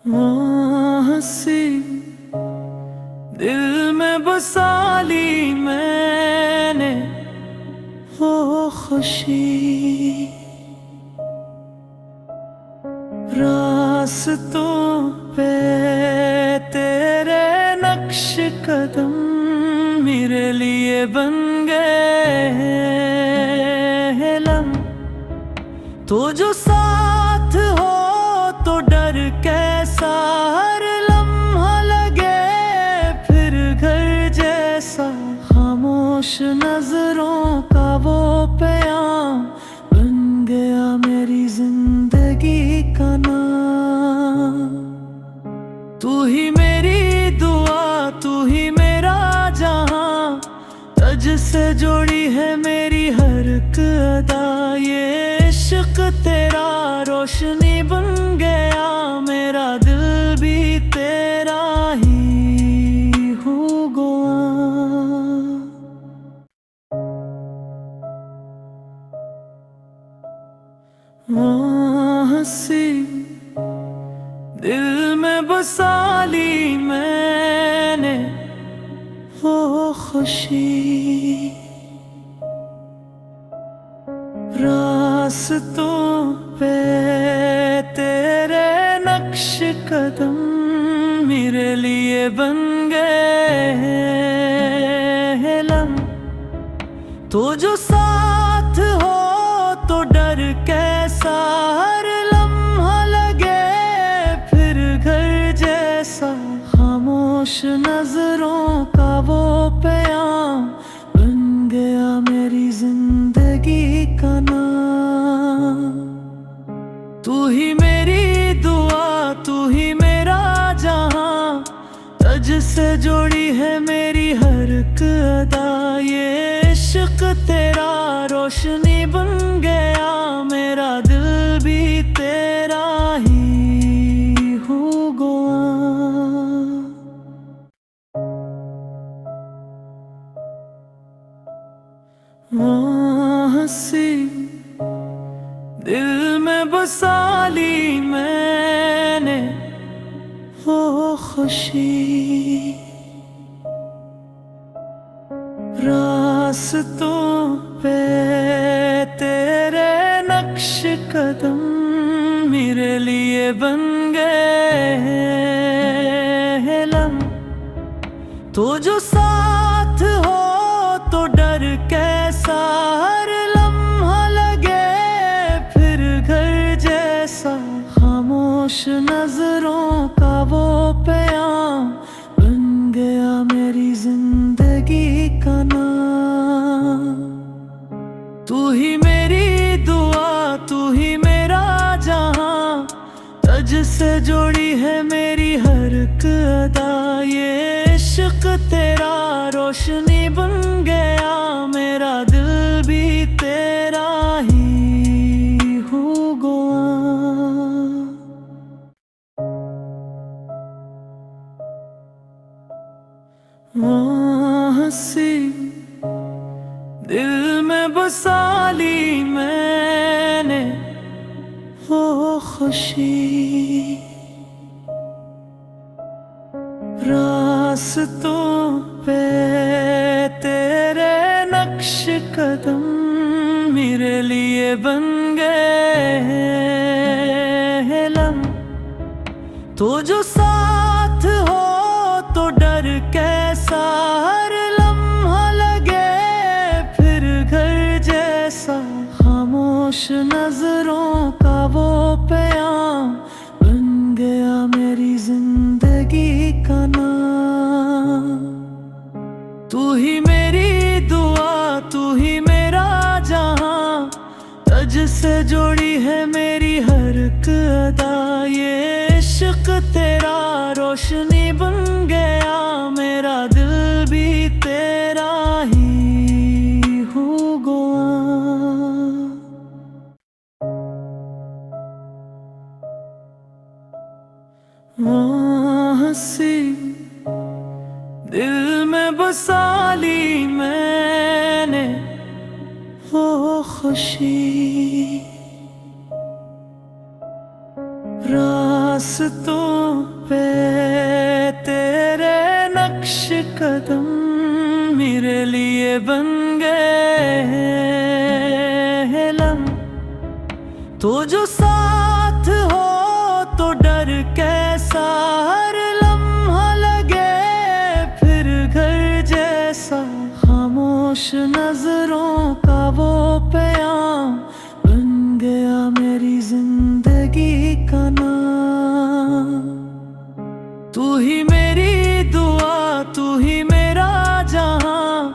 वो हंसी दिल में बसा ली मैंने, वो खुशी रास्तों पे तेरे नक्श कदम मेरे लिए बन गए हैं लम। तो जो साथ हो तो डर कैसा, हर लम्हा लगे फिर घर जैसा। खामोश नजरों का वो प्याम बन गया मेरी जिंदगी का नाम। तू ही मेरी दुआ, तू ही मेरा जहां, तुझ से जोड़ी है मेरी हर एक अदा। ये इश्क तेरा रोशनी बन गया, मेरा दिल भी तेरा ही हो गया। वो हंसी दिल में बसा ली मैंने, वो खुशी रास्तों पे तेरे नक्श कदम मेरे लिए बन गए हैं लम। तो जो साथ हो तो डर कैसा, हर लम्हा लगे फिर घर जैसा। खामोश नजरों का वो प्याम बन गया मेरी जिंदगी का नाम। तू ही मेरी दुआ, तू ही मेरा जहां, तुझ से जोड़ी है मेरी हर एक अदा। ये इश्क तेरा रोशनी बन गया, मेरा दिल भी तेरा ही हो गया। वो हंसी दिल में बसा ली मैंने, वो खुशी रास्तों पे तेरे नक्श कदम मेरे लिए बन गए हैं लम। तो जो साथ हो तो डर कैसा, हर लम्हा लगे फिर घर जैसा। खामोश नजरों का वो प्याम बन गया मेरी जिंदगी का नाम। तू ही मेरी दुआ, तू ही मेरा जहां, तुझ से जोड़ी है मेरी हर एक अदा। ये इश्क तेरा रोशनी बन गया, मेरा दिल भी तेरा ही हो गया। वो हंसी दिल में बसा ली मैंने, वो खुशी रास्तों पे तेरे नक्श कदम मेरे लिए बन गए हैं लम। तो जो साथ हो तो डर कैसा, हर लम्हा लगे फिर घर जैसा। खामोश नजरों का वो प्याम बन गया मेरी जिंदगी का नाम। तू ही मेरी दुआ, तू ही मेरा जहां, तुझ से जोड़ी है मेरी हर एक अदा। ये इश्क तेरा रोशनी बन गया, मेरा दिल भी तेरा ही हो गया। वो हंसी दिल में बसा ली मैंने, वो खुशी रास रास्तों पे तेरे नक्श कदम मेरे लिए बन गए हैं लम। तो जो साथ हो तो डर कैसा, हर लम्हा लगे फिर घर जैसा। खामोश नजरों का वो प्याम बन गया मेरी जिंदगी का नाम। तू ही मेरी दुआ, तू ही मेरा जहां,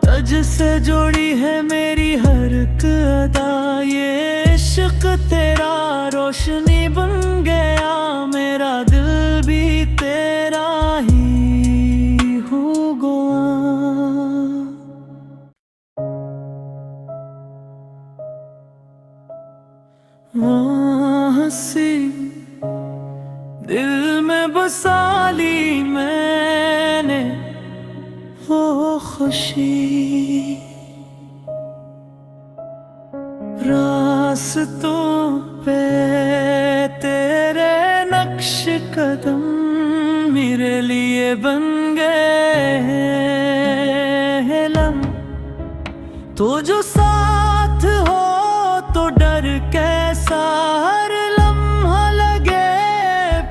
तुझ से जोड़ी है मेरी हर एक अदा। ये इश्क तेरा रोशनी बन गया, मेरा दिल भी तेरा ही हो गया। वो हंसी दिल में बसा ली मैंने, वो खुशी रास्तों पे तेरे नक्श कदम मेरे लिए बन गए हैं लम। तो जो साथ हो तो डर कैसा, हर लम्हा लगे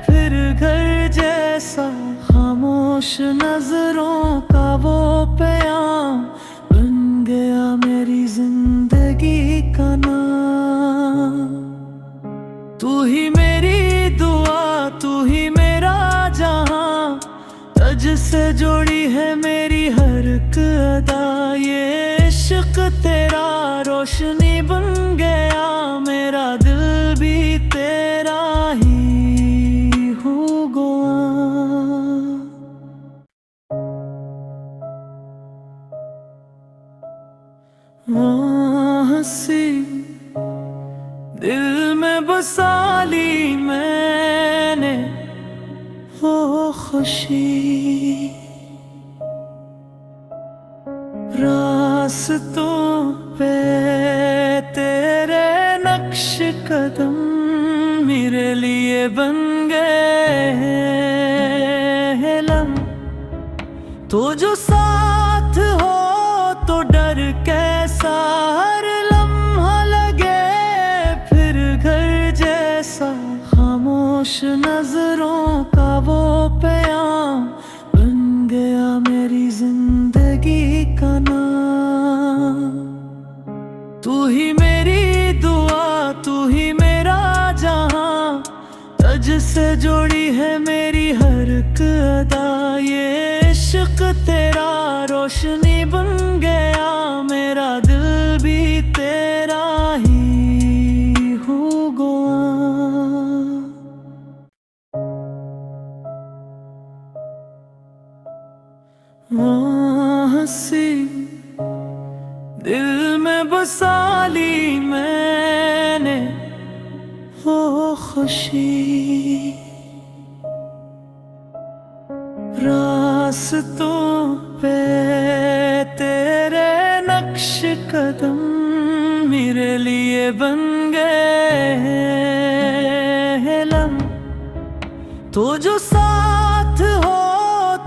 फिर घर जैसा। खामोश नजरों का वो प्याम बन गया मेरी जिंदगी का नाम। तू ही मेरी दुआ, तू ही मेरा जहां, तुझ से जोड़ी है मेरी हर एक अदा। ये इश्क तेरा रोशनी बन गया, मेरा दिल भी तेरा ही हो गया। वो हंसी दिल में बसा ली मैंने, वो खुशी रास्तों पे तेरे नक्श कदम मेरे लिए बन गए हैं लम। तो जो साथ हो तो डर कैसा, हर लम्हा लगे फिर घर जैसा। खामोश नजरों का वो प्याम बन गया मेरी जिंदगी का नाम। तू ही मेरी दुआ, तू ही मेरा जहां, तुझ से जोड़ी है मेरी हर एक अदा। ये इश्क तेरा रोशनी बन गया, मेरा दिल भी तेरा ही हो गया। वो हंसी दिल में बसा ली मैंने, वो खुशी रास्तों पे तेरे नक्श कदम मेरे लिए बन गए हैं लम। तो जो साथ हो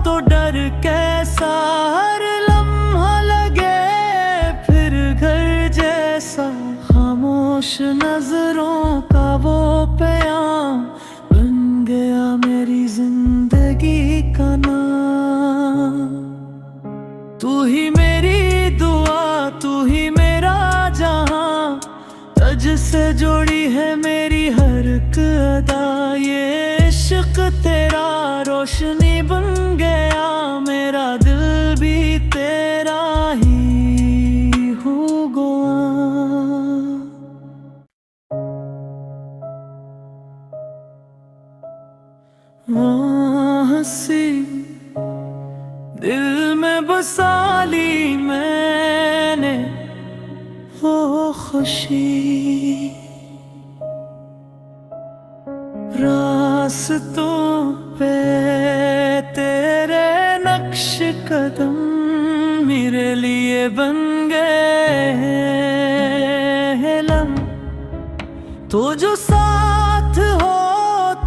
तो डर कैसा, हर लम्हा लगे फिर घर जैसा। खामोश नजरों का वो प्याम बन गया मेरी जिंदगी का नाम। तू ही मेरी दुआ, तू ही मेरा जहां, तुझ से जोड़ी है मेरी हर एक अदा। ये इश्क तेरा रोशनी बन गया, मेरा दिल भी तेरा ही हो गया। वो हंसी दिल में बसा ली मैंने, वो खुशी रास्तों पे तेरे नक्श कदम मेरे लिए बन गए हैं लम। तो जो साथ हो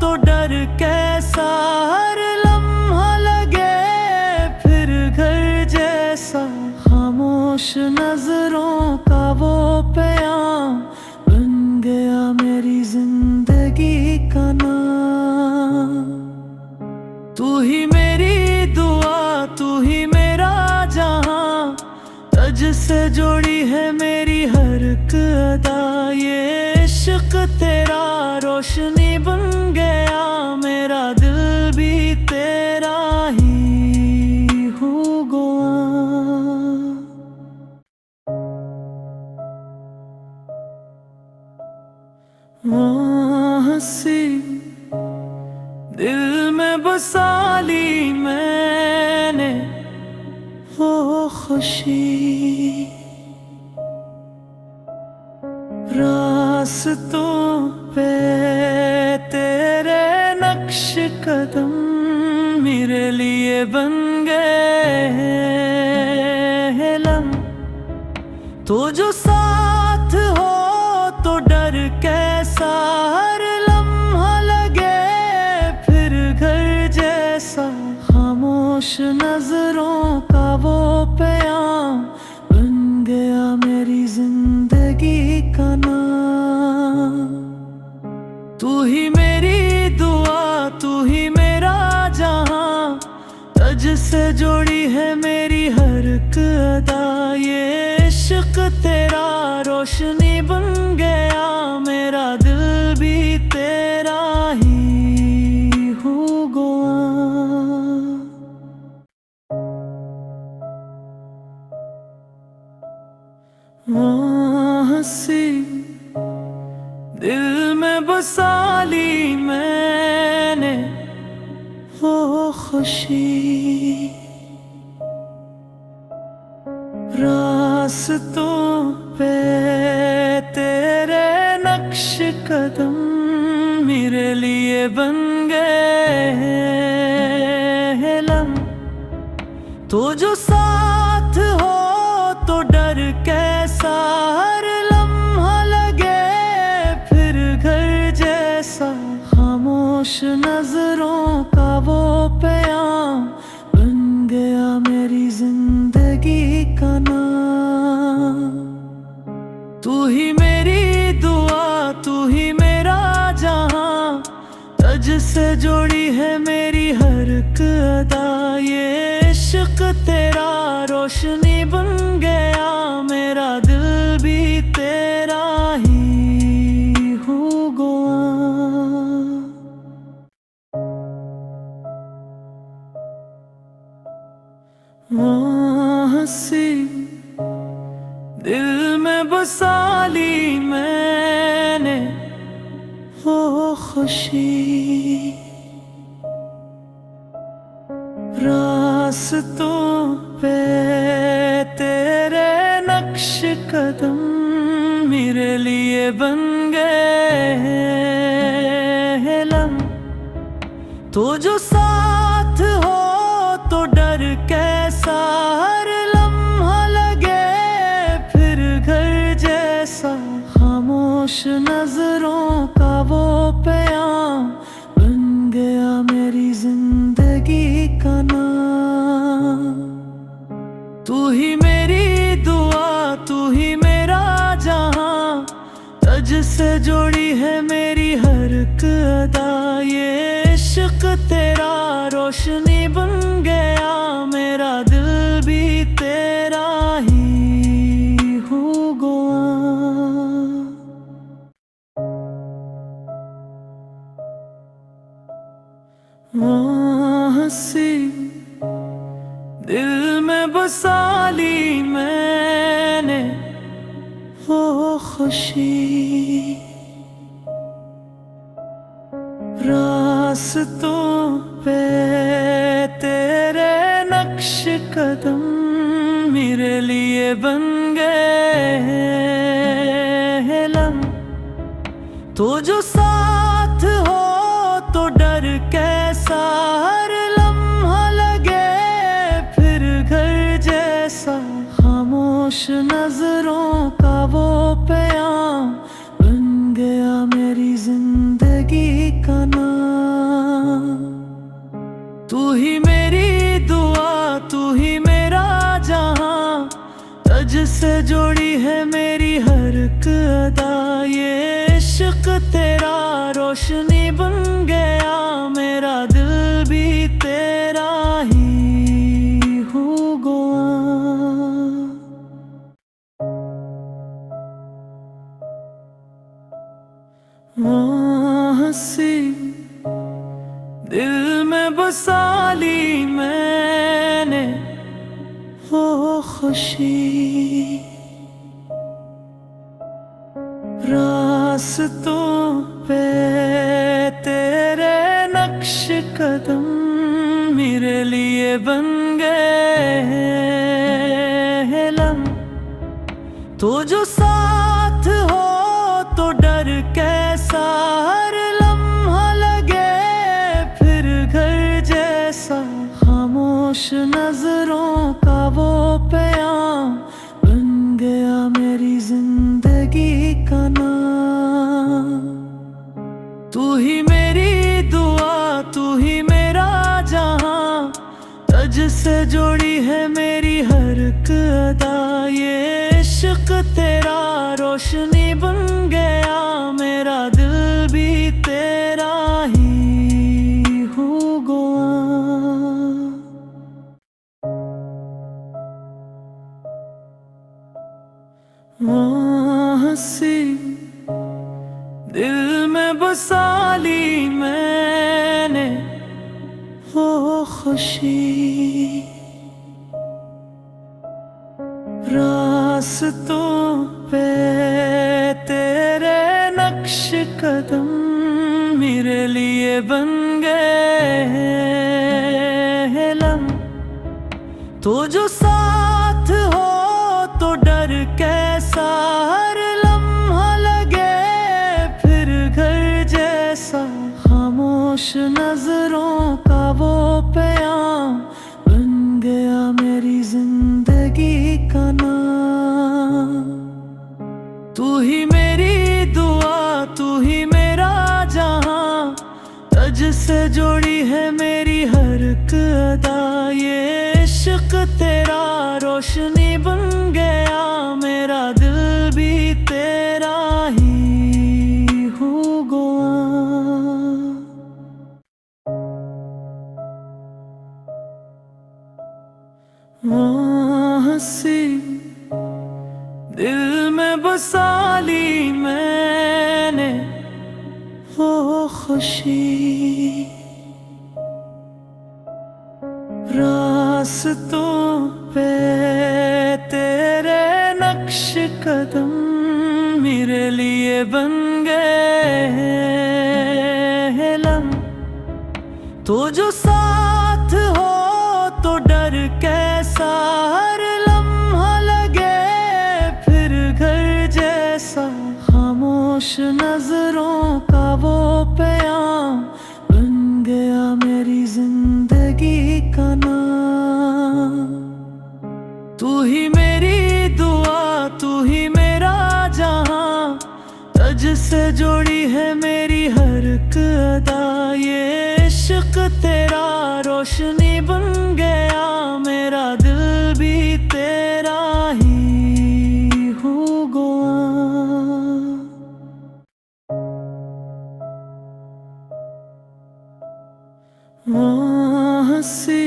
तो डर डर कैसा, हर लम्हा लगे फिर घर जैसा। खामोश नजरों का वो प्याम बन गया मेरी जिंदगी का नाम। तू ही मेरी दुआ, तू ही मेरा जहां, तुझ से जोड़ी है मेरी हर एक अदा। ये इश्क तेरा रोशनी बन गया, मेरा दिल भी तेरा ही हो गया। वो हंसी दिल में बसा ली मैंने, वो खुशी रास्तों पे तेरे नक्श कदम मेरे लिए बन गए हैं लम। तो जो साथ हो तो डर कैसा, हर लम्हा लगे फिर घर जैसा। खामोश नजरों का वो प्याम बन गया मेरी जिंदगी का नाम। तू ही मेरी दुआ, तू ही मेरा जहां, तुझ से जोड़ी है मेरी हर एक अदा। ये इश्क तेरा रोशनी बन गया, मेरा दिल भी तेरा ही हो गया। वो हंसी दिल में बसा ली मैंने, वो खुशी रास्तों पे तेरे नक्श कदम मेरे लिए बन गए हैं लम। तो जो साथ हो तो डर कैसा, हर लम्हा लगे फिर घर जैसा। खामोश नजरों का वो प्याम बन गया मेरी जिंदगी का नाम। तू ही मेरी दुआ, तू ही मेरा जहां, तुझ से जोड़ी है मेरी हर एक अदा। ये इश्क तेरा रोशनी बन गया, मेरा दिल भी तेरा ही हो गया। वो हंसी दिल में बसा ली मैंने, वो खुशी रास्तों पे तेरे नक्श कदम मेरे लिए बन गए हैं लम। तो जो साथ हो तो डर कैसा, हर लम्हा लगे फिर घर जैसा। खामोश नजरों का वो प्याम बन गया मेरी जिंदगी का नाम। तू ही मेरी दुआ, तू ही मेरा जहां, तुझ से जोड़ी है मेरी हर एक अदा। ये इश्क तेरा रोशनी बन गया, मेरा दिल भी तेरा ही हो गया। वो हंसी दिल में बसा ली मैंने, वो खुशी रास्तों पे तेरे नक्श कदम मेरे लिए बन गए हैं लम। तो जो साथ हो तो डर कैसा, हर लम्हा लगे फिर घर जैसा। खामोश नजरों का वो प्याम बन गया मेरी जिंदगी का नाम। तेरा रोशनी बन गया, मेरा दिल भी तेरा ही हो गया। वो हंसी दिल में बसा ली मैंने, वो खुशी रास्तों पे तेरे नक्श कदम मेरे लिए बन गए। लम तो जो साथ हो तो डर कैसा, हर लम्हा लगे फिर घर जैसा। खामोश नजरों का वो प्याम बन गया मेरी जिंदगी का नाम। तू ही मेरी दुआ, तू ही मेरा जहां, तुझ से जोड़ी है मेरी हर एक अदा। ये इश्क तेरा रोशनी बन गया, मेरा दिल भी तेरा ही हो गया। वो हंसी दिल में बसा ली मैंने, वो खुशी रास्तों पे तेरे नक्श कदम मेरे लिए बन गए। लम तो जो साथ हो तो डर कैसा, हर लम्हा लगे फिर घर जैसा। खामोश नजरों का वो प्याम बन गया मेरी जिंदगी का नाम। तू ही मेरी दुआ, तू ही मेरा जहां, तुझ से जोड़ी है मेरी हर एक अदा। ये इश्क तेरा रोशनी बन गया, मेरा दिल भी तेरा ही हो गया। वो हंसी दिल में बसा ली मैंने, वो खुशी रास्तों पे तेरे नक्श कदम मेरे लिए बन गए। लम तो जो साथ हो तो डर कैसा, हर लम्हा लगे फिर घर जैसा। खामोश नजरों का वो प्याम बन गया मेरी जिंदगी का नाम। तू ही मेरी दुआ, तू ही मेरा जहां, तुझ से जोड़ी है मेरी हर एक अदा। ये इश्क तेरा रोशनी बन गया, मेरा दिल भी तेरा ही हो गया। वो हंसी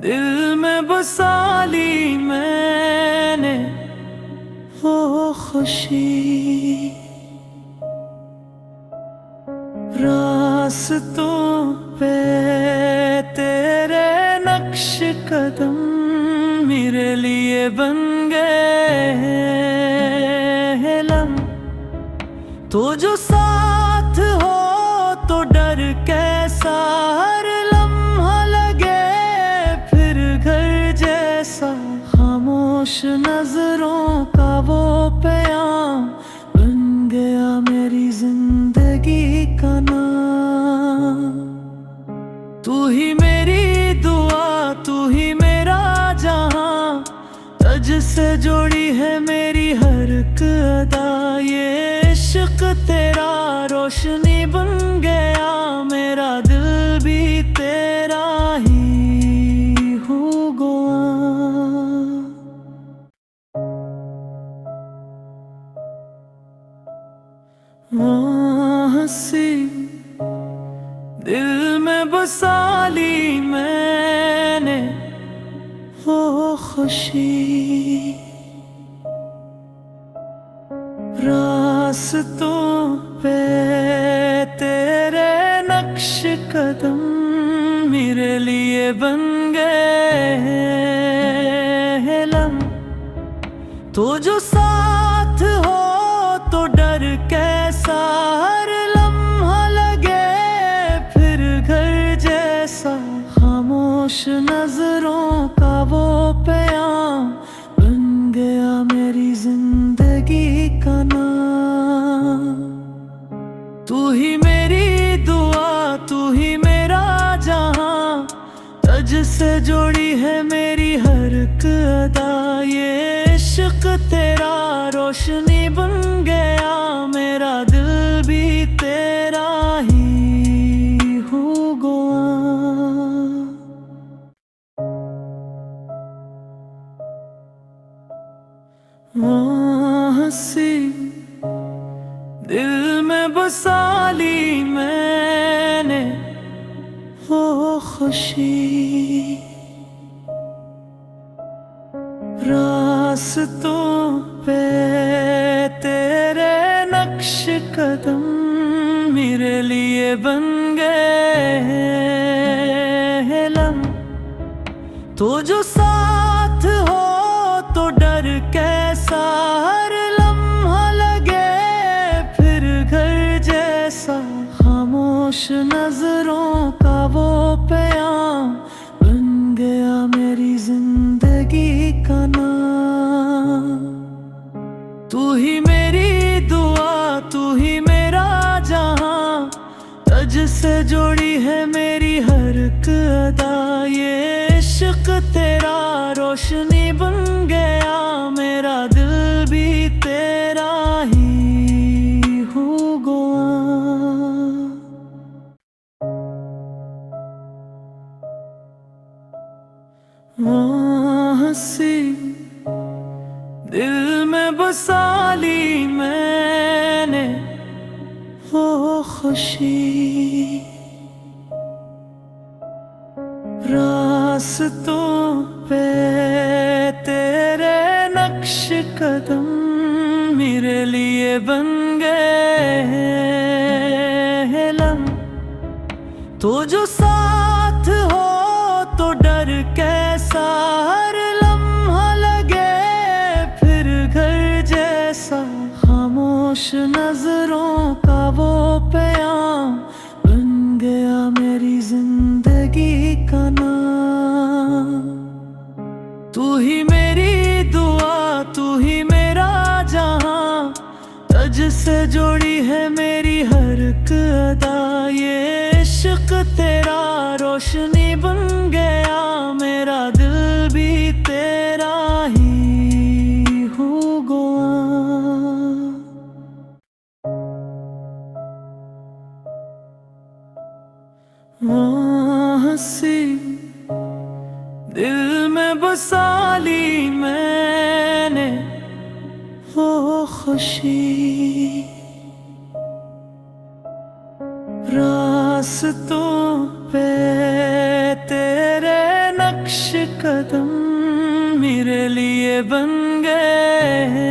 दिल में बसा ली मैंने, वो खुशी रास्तों पे तेरे नक्श कदम मेरे लिए बन गए। लम तो जो साथ हो तो डर कैसा, हर लम्हा लगे फिर घर जैसा। खामोश नजरों का वो प्याम बन गया मेरी जिंदगी का नाम। तू ही मेरी दुआ, तू ही मेरा जहां, तुझ से जोड़ी है मेरी हर एक अदा। ये इश्क तेरा रोशनी बन गया, मेरा दिल भी तेरा ही हो गया। वो हंसी दिल में बसा ली मैंने, वो खुशी रास्तों पे तेरे नक्श कदम मेरे लिए बन गए। तो जो साथ हो तो डर कैसा, हर लम्हा लगे फिर घर जैसा। खामोश नजरों का वो प्याम बन गया मेरी जिंदगी का नाम। तू ही मेरी दुआ, तू ही मेरा जहां, तुझ से जोड़ी है मेरी हर एक अदा। ये इश्क तेरा रोशनी बन गया, मेरा दिल भी तेरा ही हो गया। वो हंसी दिल में बसा ली मैंने, वो खुशी रास्तों पे तेरे नक्श कदम मेरे लिए बन गए। तो जो साथ हो तो डर कैसा, हर लम्हा लगे फिर घर जैसा। खामोश नजरों का वो प्याम बन गया मेरी जिंदगी का नाम। तू ही मेरी दुआ, तू ही मेरा जहां, तुझ से जोड़ी है मेरी हर एक अदा। ये इश्क तेरा रोशनी बन गया, मेरा दिल भी तेरा ही हो गया। वो हंसी दिल में बसा ली मैंने, वो खुशी रास्तों पे तेरे नक्श कदम मेरे लिए बन गए। तो जो साथ हो तो डर कैसा, हर लम्हा लगे फिर घर जैसा। खामोश नजरों का वो प्याम बन गया मेरी जिंदगी का नाम। तू ही मेरी दुआ, तू ही मेरा जहां, तुझ से जोड़ी है मेरी हर एक अदा। ये इश्क तेरा रोशनी बन गया, मेरा दिल भी तेरा ही हो गया। वो हंसी दिल में बसा ली मैंने, वो खुशी रास्तों पे तेरे नक्श कदम मेरे लिए बन गए।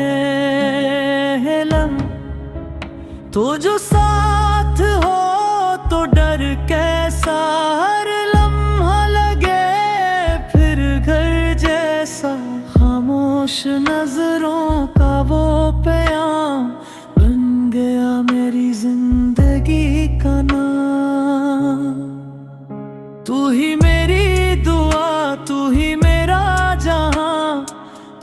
तो जो साथ हो तो डर कैसा, हर लम्हा लगे फिर घर जैसा। खामोश नजरों का वो प्याम बन गया मेरी जिंदगी का नाम। तू ही मेरी दुआ, तू ही मेरा जहां,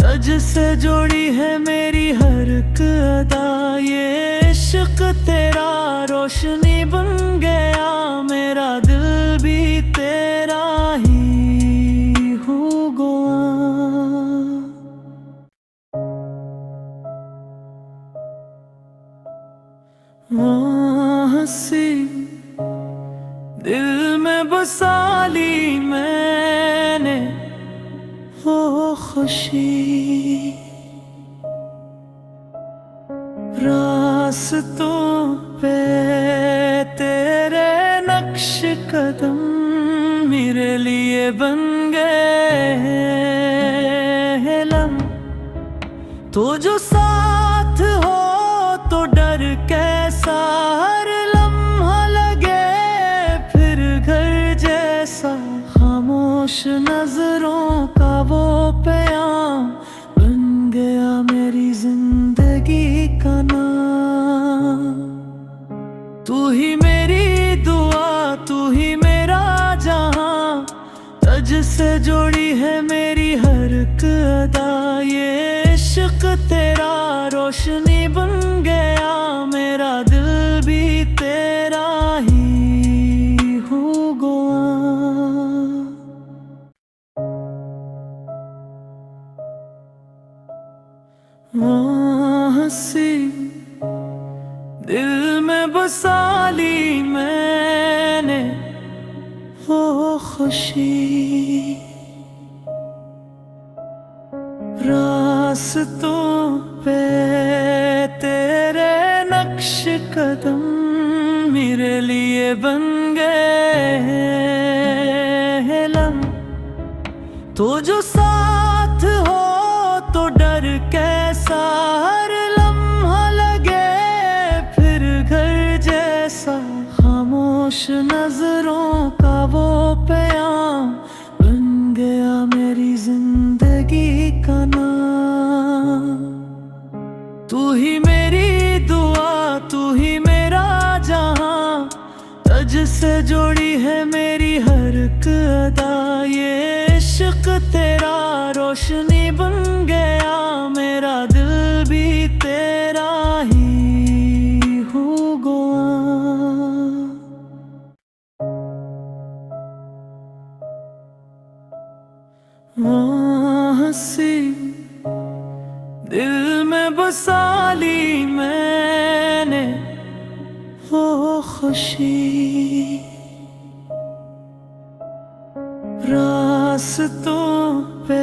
तुझ से जोड़ी है मेरी हर एक अदा। ये इश्क तेरा रोशनी बन गया, मेरा दिल भी तेरा ही हो गया। वो हंसी दिल में बसा ली मैंने, वो खुशी रास्तों रास्तों पे तेरे नक्श कदम मेरे लिए बन गए हैं लम। तो जो साथ हो तो डर कैसा, हर लम्हा लगे फिर घर जैसा। खामोश नजरों का वो प्याम बन गया मेरी जिंदगी का नाम। तू ही मेरी दुआ, तू ही मेरा जहां, तज से जोड़ी है मेरी हर एक अदा। ये इश्क तेरा रोशनी बन गया, मेरा दिल भी तेरा ही हो गया। हंसी दिल में बसा ली मैंने वो खुशी, रास्तों पे तेरे नक्श कदम मेरे लिए बन गए हैं लम। तो जो साथ हो तो डर कैसा, हर लम्हा लगे फिर घर जैसा। खामोश नजरों का वो प्याम बन गया मेरी जिंदगी का नाम। तू ही मेरी दुआ, तू ही मेरा जहां, तज से जोड़ी है मेरी हर एक अदा। ये इश्क तेरा रोशनी बन गया, मेरा दिल भी तेरा ही हो गया। हंसी दिल में बसा ली मैंने वो खुशी, रास्तों पे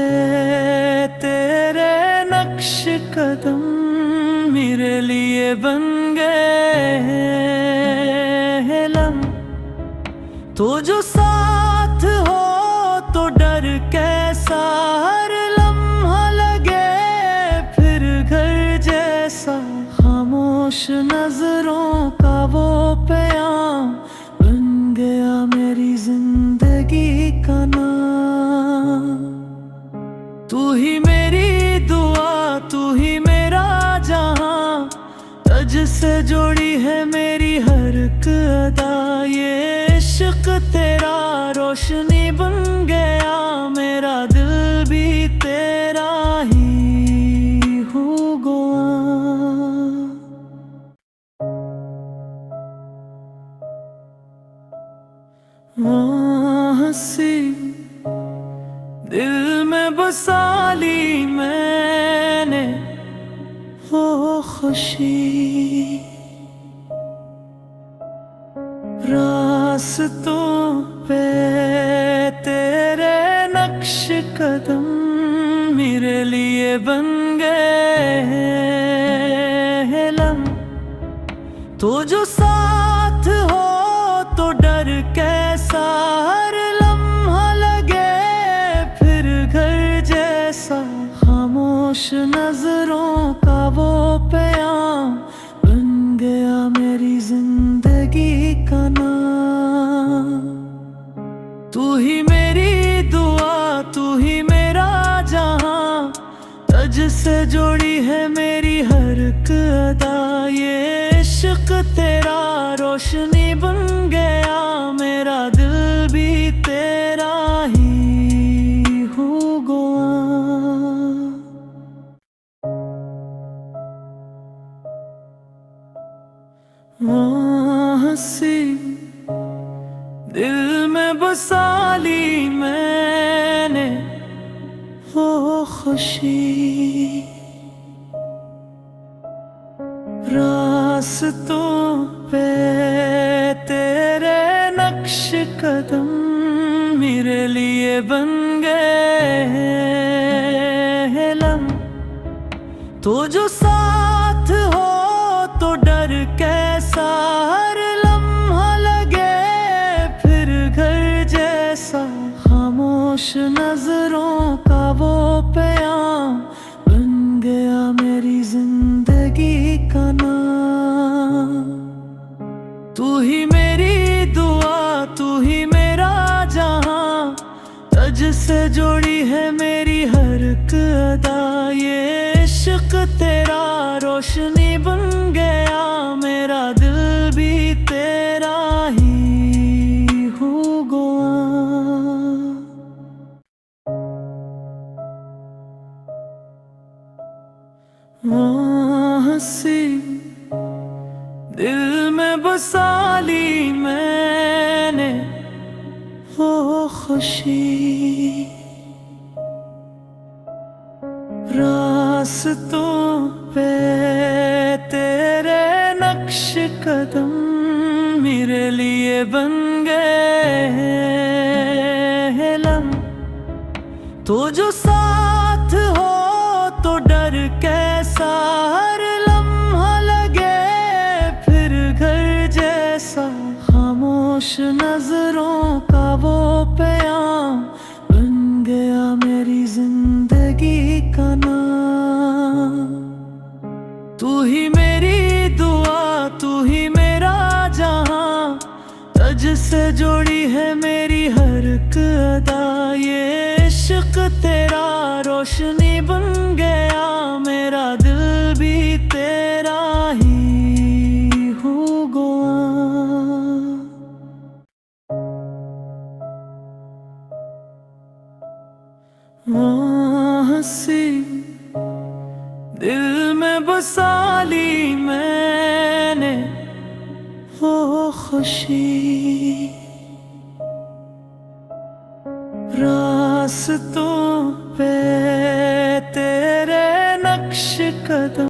तेरे नक्श कदम मेरे लिए बन गए हैं लम। तो जो साथ हो तो डर कैसा, हर लम्हा लगे फिर घर जैसा। खामोश नजरों का वो प्याम बन गया मेरी जिंदगी का नाम। तू ही मेरी दुआ, तू ही मेरा जहां, तज से जोड़ी है मेरी हर एक अदा। ये इश्क तेरा रोशनी बन गया, मेरा दिल भी तेरा ही हो गया। हंसी दिल में बसा ली मैंने वो खुशी, रास्तों पे तेरे नक्श कदम मेरे लिए बन गए हैं लम। तो जो साथ हो तो डर कैसा, हर लम्हा लगे फिर घर जैसा। खामोश नजरों का वो प्याम बन गया मेरी जिंदगी का नाम। तू ही मेरी दुआ, तू ही मेरा जहां, तज से जोड़ी है मेरी हर एक अदा। ये इश्क तेरा रोशनी बन गया, मेरा दिल भी तेरा ही हो गया। हंसी दिल में बसा ली मैंने वो खुशी, रास्तों पे तेरे नक्श कदम मेरे लिए बन गए हैं लम। तो जो साथ हो तो डर नजरों का वो प्याम बन गया मेरी जिंदगी का नाम। तू ही मेरी दुआ, तू ही मेरा जहां, तुझ से जोड़ी है मेरी हर एक अदा। ये इश्क तेरा रोशनी बन गया, मेरा दिल भी तेरा ही हो गया। वो हंसी दिल में बसा ली मैंने, वो खुशी रास्तों पे तेरे नक्श कदम मेरे लिए बन गए लम। तो जो साथ हो तो डर कैसा, हर लम्हा लगे फिर घर जैसा। खामोश नजरों का वो प्याम बन गया मेरी जिंदगी का नाम। तू ही मेरी दुआ, तू ही मेरा जहां, तुझ से जोड़ी है मेरी हर एक अदा। ये इश्क तेरा रोशनी बन गया, मेरा दिल भी तेरा ही हो गया। वो हंसी दिल में बसा ली मैंने, वो खुशी रास्तों पे तेरे नक्श कदम।